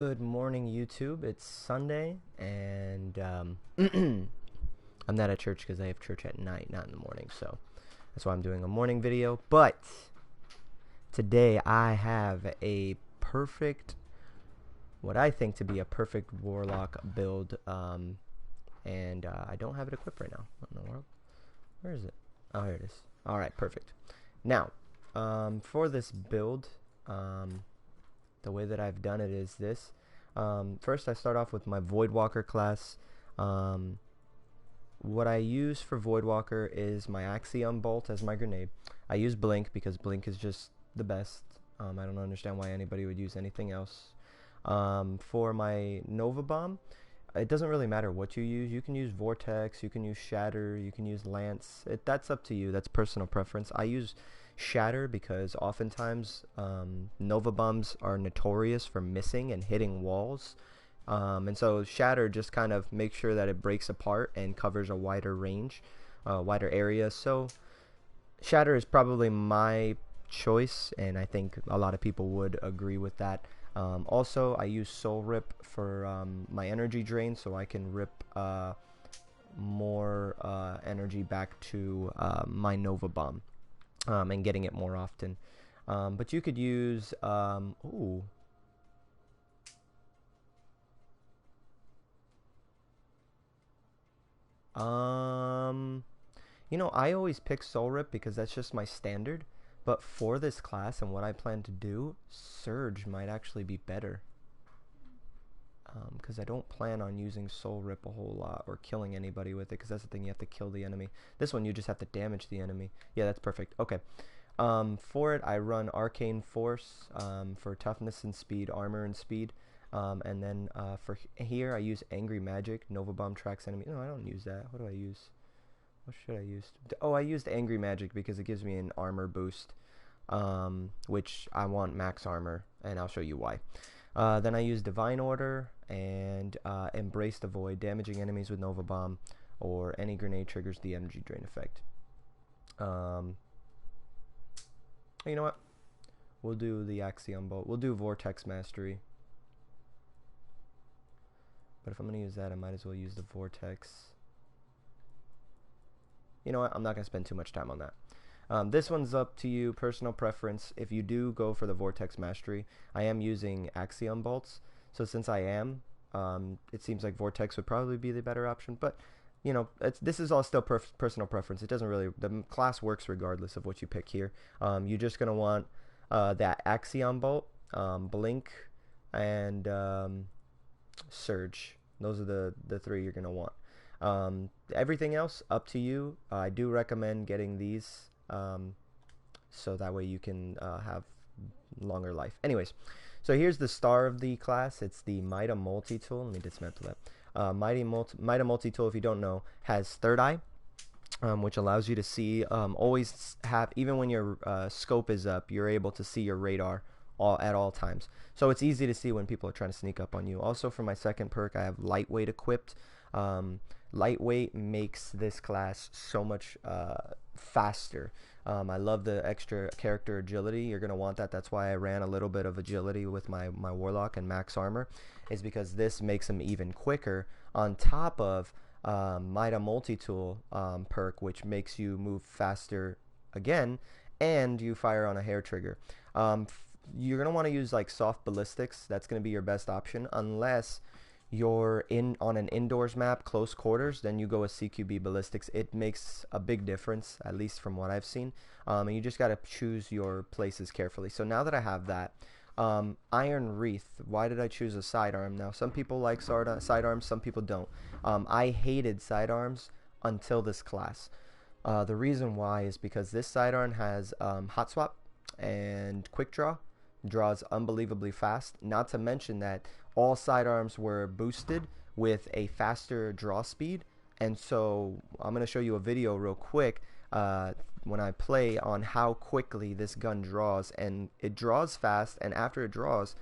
Good morning, YouTube. It's Sunday, and I'm not at church because I have church at night, not in the morning. So that's why I'm doing a morning video. But today I have a perfect, what I think to be a perfect Warlock build, and I don't have it equipped right now. What in the world? Where is it? Oh, here it is. All right, perfect. Now, for this build, the way that I've done it is this. First, I start off with my Voidwalker class. What I use for Voidwalker is my Axiom Bolt as my grenade. I use Blink because Blink is just the best. I don't understand why anybody would use anything else. For my Nova Bomb, it doesn't really matter what you use. You can use Vortex, you can use Shatter, you can use Lance. That's up to you. That's personal preference. I use Shatter because oftentimes Nova Bombs are notorious for missing and hitting walls. And so Shatter just kind of makes sure that it breaks apart and covers a wider range, wider area. So Shatter is probably my choice, and I think a lot of people would agree with that. Also, I use Soul Rip for my energy drain, so I can rip more energy back to my Nova Bomb, and getting it more often. But you could use, ooh. I always pick Soul Rip because that's just my standard. But for this class and what I plan to do, Surge might actually be better. Because I don't plan on using Soul Rip a whole lot or killing anybody with it, because that's the thing, you have to kill the enemy. This one you just have to damage the enemy. Yeah, that's perfect. Okay. For it, I run Arcane Force for toughness and speed, armor and speed. And then for here, I use Angry Magic. Nova Bomb tracks enemy. No, I don't use that. What do I use? What should I use? Oh, I used Angry Magic because it gives me an armor boost, which I want max armor, and I'll show you why. Then I use Divine Order and Embrace the Void, damaging enemies with Nova Bomb, or any grenade triggers the energy drain effect. You know what? We'll do the Axiom Bolt. We'll do Vortex Mastery. But if I'm going to use that, I might as well use the Vortex. You know what? I'm not going to spend too much time on that. This one's up to you, personal preference. If you do go for the Vortex Mastery, I am using Axiom Bolts. So since I am, it seems like Vortex would probably be the better option. But, this is all still personal preference. It doesn't really, the class works regardless of what you pick here. You're just going to want that Axiom Bolt, Blink, and Surge. Those are the three you're going to want. Everything else, up to you. I do recommend getting these, so that way you can have longer life. Anyways, so here's the star of the class. It's the Mida Multi-Tool. Let me dismantle that. Mida Multi-Tool, if you don't know, has Third Eye, which allows you to see, always have, even when your scope is up, you're able to see your radar at all times. So it's easy to see when people are trying to sneak up on you. Also, for my second perk, I have Lightweight equipped. Lightweight makes this class so much faster. I love the extra character agility. You're going to want that. That's why I ran a little bit of agility with my Warlock and max armor, is because this makes him even quicker, on top of Mida Multi-Tool perk, which makes you move faster again, and you fire on a hair trigger. You're going to want to use like soft ballistics. That's going to be your best option, unless you're on an indoors map, close quarters, then you go with CQB ballistics. It makes a big difference, at least from what I've seen. And you just got to choose your places carefully. So now that I have that, Iron Wreath. Why did I choose a sidearm? Now, some people like sidearms, some people don't. I hated sidearms until this class. The reason why is because this sidearm has hot swap and quick draw. Draws unbelievably fast. Not to mention that all sidearms were boosted with a faster draw speed. And so I'm going to show you a video real quick when I play on how quickly this gun draws. And it draws fast, and after it draws,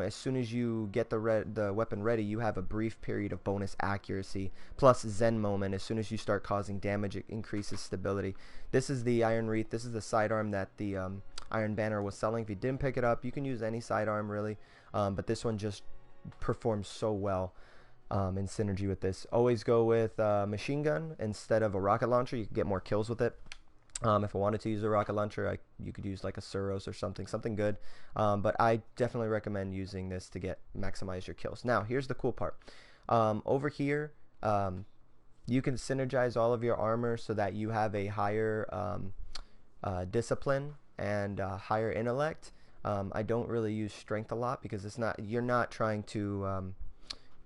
as soon as you get the weapon ready, you have a brief period of bonus accuracy plus Zen moment. As soon as you start causing damage, it increases stability. This is the Iron Wreath. This is the sidearm that the Iron Banner was selling. If you didn't pick it up, you can use any sidearm really, but this one just performs so well in synergy with this. Always go with machine gun instead of a rocket launcher. You can get more kills with it. If I wanted to use a rocket launcher, you could use like a Suros or something good. But I definitely recommend using this to maximize your kills. Now, here's the cool part. Over here, you can synergize all of your armor so that you have a higher discipline and higher intellect. I don't really use strength a lot because you're not trying to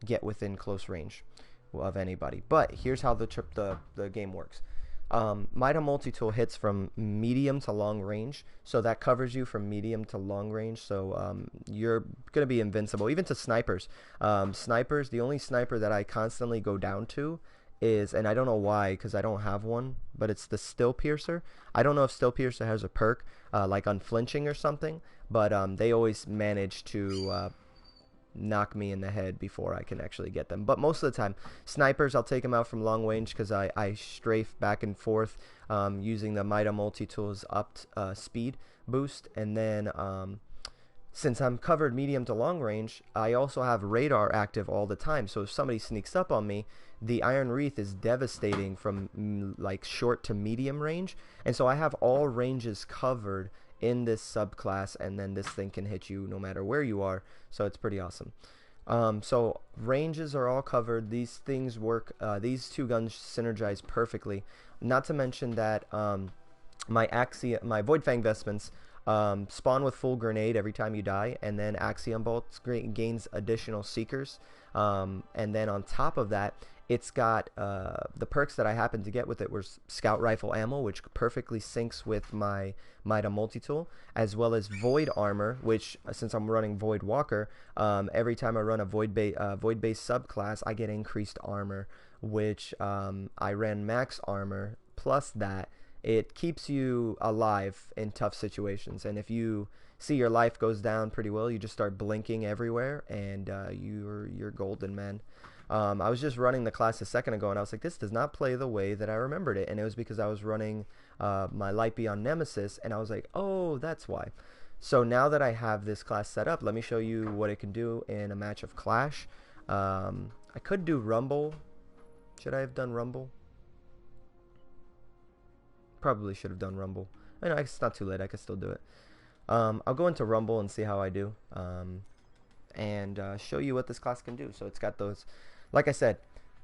get within close range of anybody. But here's how the game works. Mida Multi-Tool hits from medium to long range, so that covers you from medium to long range, so you're going to be invincible, even to snipers. Snipers, the only sniper that I constantly go down to is, and I don't know why because I don't have one, but it's the Still Piercer. I don't know if Still Piercer has a perk like unflinching or something, but they always manage to knock me in the head before I can actually get them. But most of the time, snipers, I'll take them out from long range because I strafe back and forth using the Mida Multi-Tool's upped speed boost. And then since I'm covered medium to long range, I also have radar active all the time. So if somebody sneaks up on me, the Iron Wreath is devastating from like short to medium range. And so I have all ranges covered in this subclass, and then this thing can hit you no matter where you are, so it's pretty awesome. So ranges are all covered. These things work, these two guns synergize perfectly, not to mention that my Void Fang vestments spawn with full grenade every time you die, and then Axiom Bolts gains additional seekers, and then on top of that, it's got the perks that I happened to get with it were Scout Rifle Ammo, which perfectly syncs with my Mida Multi-Tool, as well as Void Armor, which since I'm running Void Walker, every time I run a Void-based subclass, I get increased armor, which I ran Max Armor, plus that it keeps you alive in tough situations, and if you see your life goes down pretty well, you just start blinking everywhere, and you're golden, man. I was just running the class a second ago, and I was like, this does not play the way that I remembered it. And it was because I was running my Light Beyond Nemesis, and I was like, oh, that's why. So now that I have this class set up, let me show you what it can do in a match of Clash. I could do Rumble. Should I have done Rumble? Probably should have done Rumble. I know it's not too late. I can still do it. I'll go into Rumble and see how I do. And show you what this class can do. So it's got those, like I said,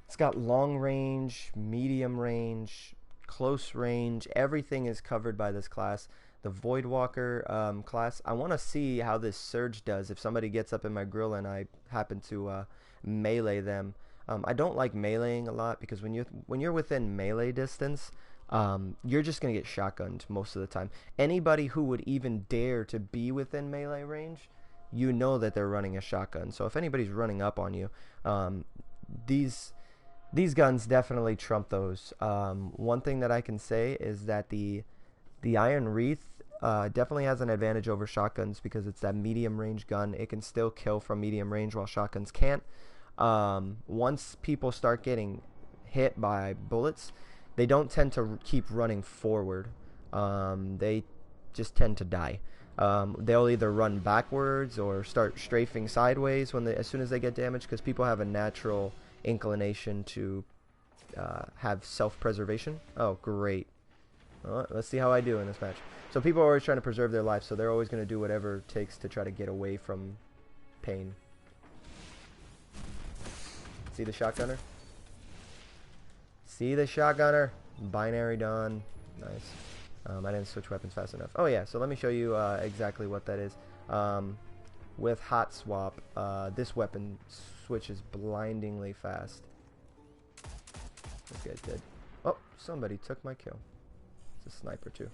it's got long range, medium range, close range. Everything is covered by this class. The Voidwalker class, I want to see how this Surge does if somebody gets up in my grill and I happen to melee them. I don't like meleeing a lot because when you're within melee distance, you're just going to get shotgunned most of the time. Anybody who would even dare to be within melee range, you know that they're running a shotgun. So if anybody's running up on you, these guns definitely trump those. One thing that I can say is that the Iron Wreath definitely has an advantage over shotguns because it's that medium range gun. It can still kill from medium range while shotguns can't. Once people start getting hit by bullets, they don't tend to keep running forward. They just tend to die. They'll either run backwards or start strafing sideways as soon as they get damaged, because people have a natural inclination to have self-preservation. Oh, great. Let's see how I do in this match. So people are always trying to preserve their life, so they're always going to do whatever it takes to try to get away from pain. See the shotgunner? See the shotgunner? Binary Dawn. Nice. I didn't switch weapons fast enough. Oh yeah, so let me show you exactly what that is. With Hot Swap, this weapon switches blindingly fast. This guy's dead. Oh, somebody took my kill. It's a sniper too.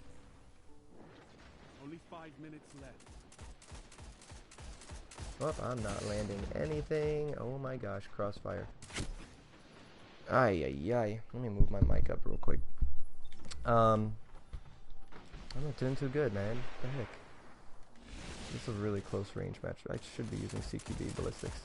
Only 5 minutes left. Oh, I'm not landing anything. Oh my gosh, crossfire. Ay, ay, ay. Let me move my mic up real quick. I'm not doing too good, man. What the heck? This is a really close range match. I should be using CQB ballistics.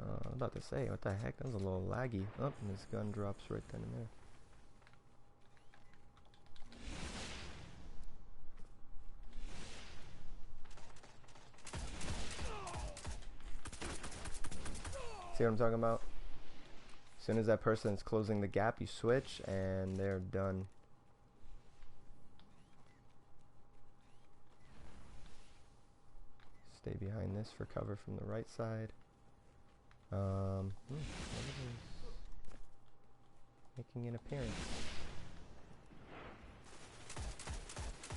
I'm about to say, what the heck? That was a little laggy. Oh, and this gun drops right then and there. See what I'm talking about? As soon as that person's closing the gap, you switch and they're done. Stay behind this for cover from the right side. Making an appearance.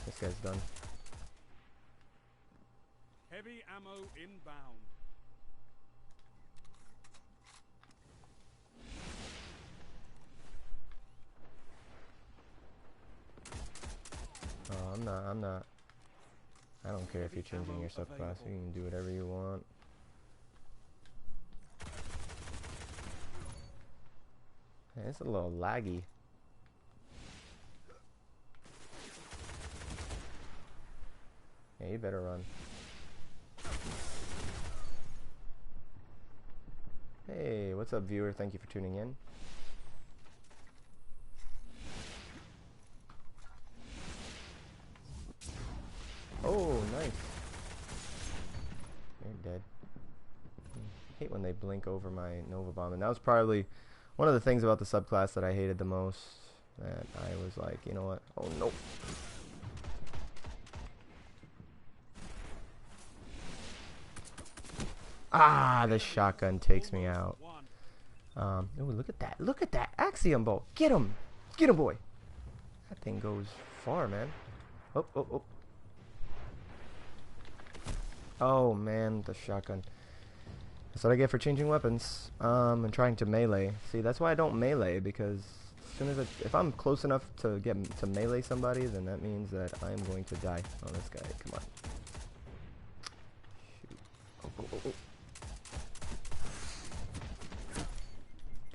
This guy's done. Heavy ammo inbound. Oh, I'm not. I don't care if you're changing your subclass. You can do whatever you want. Hey, it's a little laggy. Yeah, you better run. Hey, what's up, viewer? Thank you for tuning in. Oh, nice. You're dead. I hate when they blink over my Nova Bomb, and that was probably one of the things about the subclass that I hated the most. That I was like, you know what? Oh no. Ah, the shotgun takes me out. Oh, look at that. Look at that Axiom bolt. Get him. Get him, boy. That thing goes far, man. Oh, oh, oh. Oh, man, the shotgun. That's what I get for changing weapons. And trying to melee. See, that's why I don't melee, because as soon as if I'm close enough to get to melee somebody, then that means that I am going to die. Oh, this guy. Come on. Shoot. Oh, oh, oh, oh.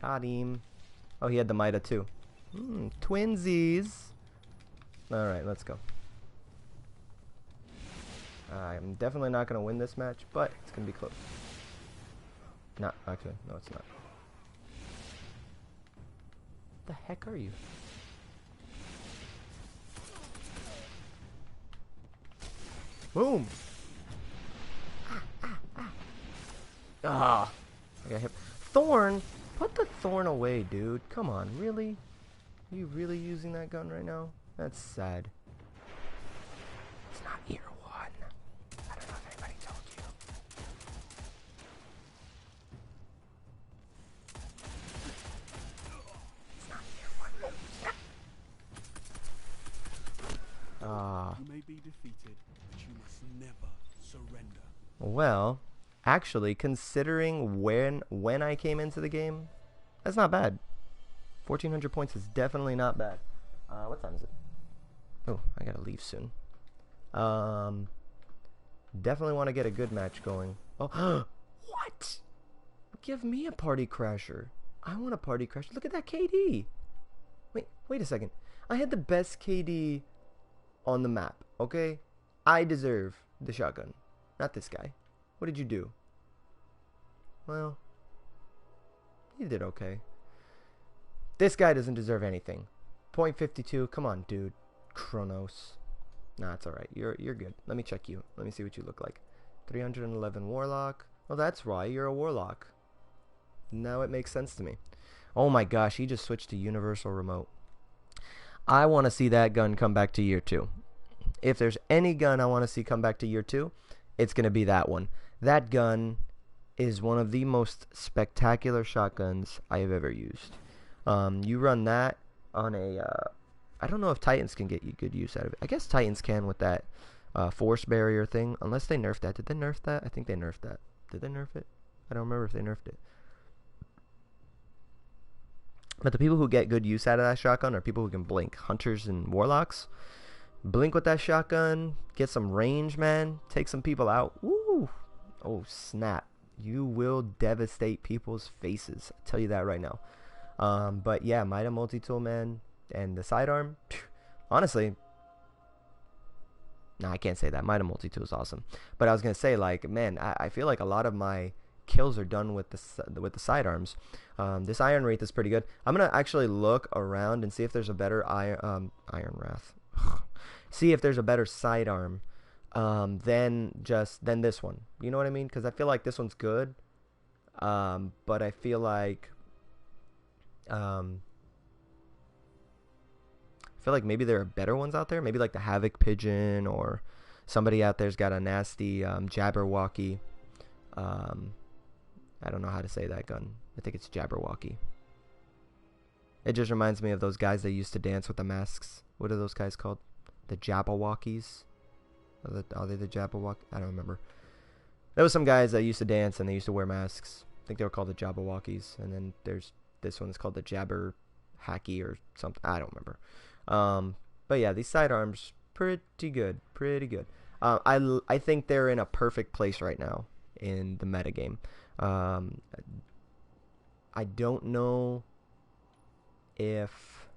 Got him. Oh, he had the Mida too. Twinsies. Alright, let's go. I'm definitely not going to win this match, but it's going to be close. Not, actually, no it's not. What the heck are you? Boom! Ah! I got hit. Thorn? Put the thorn away, dude. Come on, really? Are you really using that gun right now? That's sad. It's not year one. I don't know if anybody told you. It's not year one. Oh, ah. You may be defeated, but you must never surrender. Well, actually, considering when I came into the game, that's not bad. 1,400 points is definitely not bad. What time is it? Oh, I gotta leave soon. Definitely want to get a good match going. Oh, what? Give me a party crasher. I want a party crasher. Look at that KD. Wait a second. I had the best KD on the map, okay? I deserve the shotgun, not this guy. What did you do? Well, you did okay. This guy doesn't deserve anything. .52, come on, dude. Kronos. Nah, it's alright. You're good. Let me check you. Let me see what you look like. 311 Warlock. Oh, that's why. You're a Warlock. Now it makes sense to me. Oh my gosh, he just switched to Universal Remote. I want to see that gun come back to year 2. If there's any gun I want to see come back to year 2, it's going to be that one. That gun is one of the most spectacular shotguns I have ever used. You run that on a, I don't know if Titans can get you good use out of it. I guess Titans can with that force barrier thing, unless they nerfed that. Did they nerf that? I think they nerfed that. Did they nerf it? I don't remember if they nerfed it. But the people who get good use out of that shotgun are people who can blink. Hunters and Warlocks. Blink with that shotgun. Get some range, man. Take some people out. Woo! Oh, snap. You will devastate people's faces. I'll tell you that right now. But yeah, Mida multi-tool, man. And the sidearm. honestly, nah, I can't say that. Might multi-tool is awesome, but I was gonna say, like, man, I feel like a lot of my kills are done with the sidearms. This Iron Wraith is pretty good. I'm gonna actually look around and see if there's a better Iron Wrath. See if there's a better sidearm than this one. You know what I mean? Because I feel like this one's good, but I feel like maybe there are better ones out there. Maybe like the Havoc Pigeon, or somebody out there's got a nasty Jabberwocky. I don't know how to say that gun. I think it's Jabberwocky. It just reminds me of those guys that used to dance with the masks. What are those guys called? The Jabberwockies? Are they the Jabberwock? I don't remember. There was some guys that used to dance and they used to wear masks. I think they were called the Jabberwockies. And then there's this one that's called the Jabber Hacky or something. I don't remember. But yeah, these sidearms, pretty good. Pretty good. I think they're in a perfect place right now in the metagame. I don't know if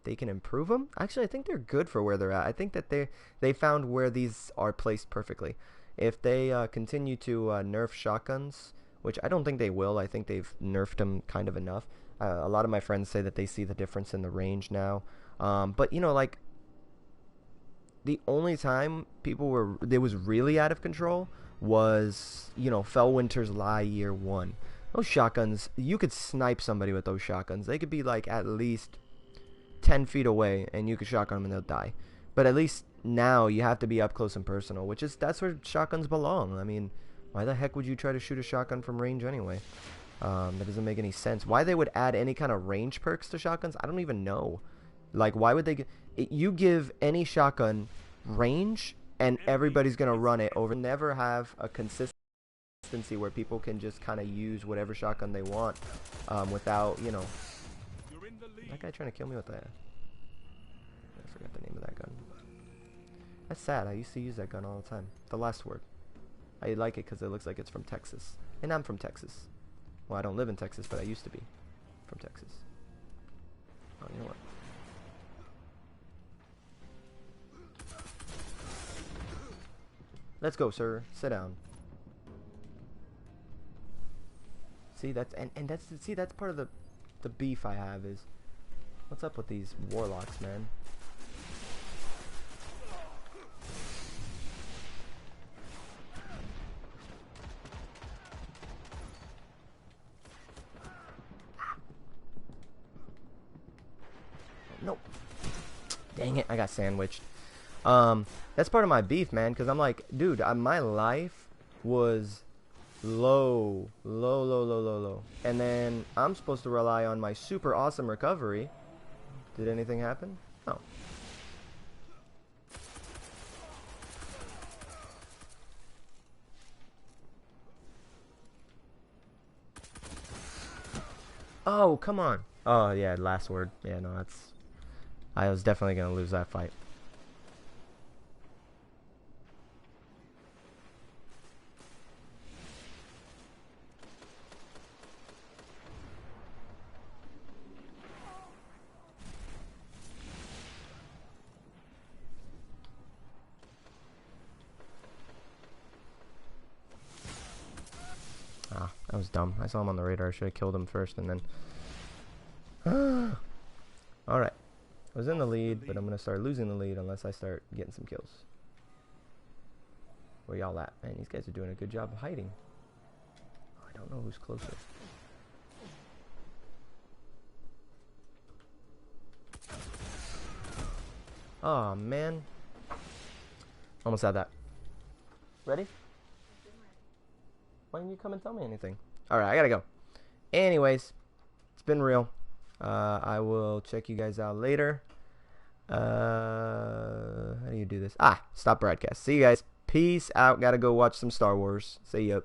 they can improve them. Actually, I think they're good for where they're at. I think that they found where these are placed perfectly. If they continue to nerf shotguns, which I don't think they will. I think they've nerfed them kind of enough. A lot of my friends say that they see the difference in the range now. But, you know, like, the only time they was really out of control was, you know, Fellwinter's Lie Year 1. Those shotguns, you could snipe somebody with those shotguns. They could be, like, at least 10 feet away, and you could shotgun them and they'll die. But at least now you have to be up close and personal, that's where shotguns belong. I mean, why the heck would you try to shoot a shotgun from range anyway? That doesn't make any sense. Why they would add any kind of range perks to shotguns, I don't even know. Like, why would they you give any shotgun range and everybody's gonna run it over. Never have a consistency where people can just kind of use whatever shotgun they want without, you know. That guy trying to kill me with that. I forgot the name of that gun. That's sad. I used to use that gun all the time. The Last Word. I like it because it looks like it's from Texas. And I'm from Texas. Well, I don't live in Texas, but I used to be from Texas. Oh, you know what? Let's go, sir. Sit down. See, that's that's part of the beef I have is, what's up with these warlocks, man? Nope. Dang it, I got sandwiched. That's part of my beef, man, because I'm like, dude, my life was low. And then I'm supposed to rely on my super awesome recovery. Did anything happen? No. Oh, come on. Oh, yeah, Last Word. Yeah, no, I was definitely going to lose that fight. Ah, that was dumb. I saw him on the radar. I should have killed him first and then... Alright. I was in the lead, but I'm going to start losing the lead unless I start getting some kills. Where y'all at? Man, these guys are doing a good job of hiding. Oh, I don't know who's closer. Oh, man. Almost had that. Ready? Why didn't you come and tell me anything? Alright, I gotta go. Anyways, it's been real. I will check you guys out later. How do you do this? Stop broadcast. See you guys. Peace out. Gotta go watch some Star Wars. See ya.